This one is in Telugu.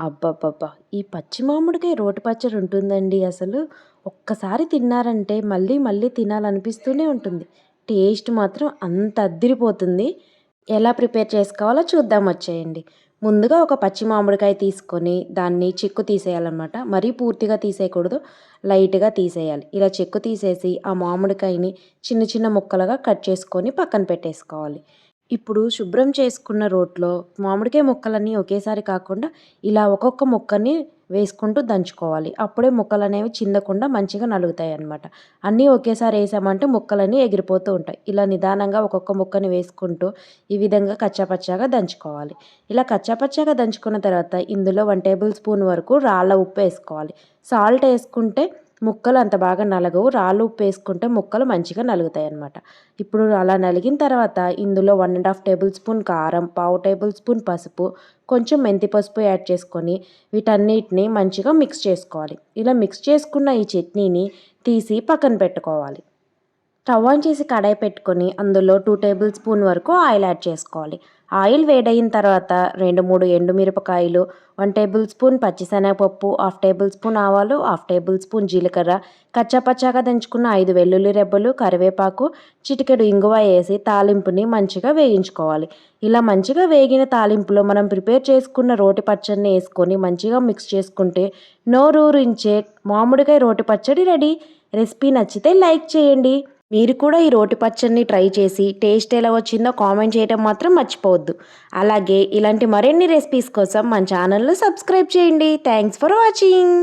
అబ్బబ్బబ్బా! ఈ పచ్చి మామిడికాయ రోటి పచ్చడి ఉంటుందండి అసలు. ఒక్కసారి తిన్నారంటే మళ్ళీ మళ్ళీ తినాలనిపిస్తూనే ఉంటుంది. టేస్ట్ మాత్రం అంత అద్దిరిపోతుంది. ఎలా ప్రిపేర్ చేసుకోవాలో చూద్దాం వచ్చేయండి. ముందుగా ఒక పచ్చి మామిడికాయ తీసుకొని దాన్ని చెక్కు తీసేయాలనమాట. మరీ పూర్తిగా తీసేయకూడదు. లైట్‌గా తీసేయాలి. ఇలా చెక్కు తీసేసి ఆ మామిడికాయని చిన్న చిన్న ముక్కలుగా కట్ చేసుకొని పక్కన పెట్టేసుకోవాలి. ఇప్పుడు శుభ్రం చేసుకున్న రోట్లో మామిడికాయ ముక్కలన్నీ ఒకేసారి కాకుండా ఇలా ఒక్కొక్క ముక్కని వేసుకుంటూ దంచుకోవాలి. అప్పుడే ముక్కలనేవి చిందకుండా మంచిగా నలుగుతాయన్నమాట. అన్నీ ఒకేసారి ఏసామంటే ముక్కలన్నీ ఎగిరిపోతూ ఉంటాయి. ఇలా నిదానంగా ఒక్కొక్క ముక్కని వేసుకుంటూ ఈ విధంగా కచ్చాపచ్చాగా దంచుకోవాలి. ఇలా కచ్చాపచ్చాగా దంచుకున్న తర్వాత ఇందులో 1 టేబుల్ స్పూన్ వరకు రాళ్ళ ఉప్పు ఏసుకోవాలి. సాల్ట్ ఏసుకుంటే ముక్కలు అంత బాగా నలగవు. రాళ్ళు ఉప్పు వేసుకుంటే ముక్కలు మంచిగా నలుగుతాయన్నమాట. ఇప్పుడు అలా నలిగిన తర్వాత ఇందులో 1 ½ టేబుల్ స్పూన్ కారం, పావు టేబుల్ స్పూన్ పసుపు, కొంచెం మెంతి పసుపు యాడ్ చేసుకొని వీటన్నిటిని మంచిగా మిక్స్ చేసుకోవాలి. ఇలా మిక్స్ చేసుకున్న ఈ చట్నీని తీసి పక్కన పెట్టుకోవాలి. స్టవ్ ఆన్ చేసి కడాయి పెట్టుకొని అందులో 2 టేబుల్ స్పూన్ వరకు ఆయిల్ యాడ్ చేసుకోవాలి. ఆయిల్ వేడయిన తర్వాత 2, 3 ఎండుమిరపకాయలు, 1 టేబుల్ స్పూన్ పచ్చిశనగపప్పు, హాఫ్ టేబుల్ స్పూన్ ఆవాలు, హాఫ్ టేబుల్ స్పూన్ జీలకర్ర, కచ్చాపచ్చాగా దంచుకున్న 5 వెల్లుల్లి రెబ్బలు, కరివేపాకు, చిటికెడు ఇంగువ వేసి తాలింపుని మంచిగా వేయించుకోవాలి. ఇలా మంచిగా వేగిన తాలింపులో మనం ప్రిపేర్ చేసుకున్న రోటి పచ్చడిని వేసుకొని మంచిగా మిక్స్ చేసుకుంటే నోరూరించే మామిడికాయ రోటి పచ్చడి రెడీ. రెసిపీ నచ్చితే లైక్ చేయండి. మీరు కూడా ఈ రోటి పచ్చడిని ట్రై చేసి టేస్ట్ ఎలా వచ్చిందో కామెంట్ చేయడం మాత్రం మర్చిపోవద్దు. అలాగే ఇలాంటి మరిన్ని రెసిపీస్ కోసం మన ఛానల్ను సబ్స్క్రైబ్ చేయండి. Thanks for watching.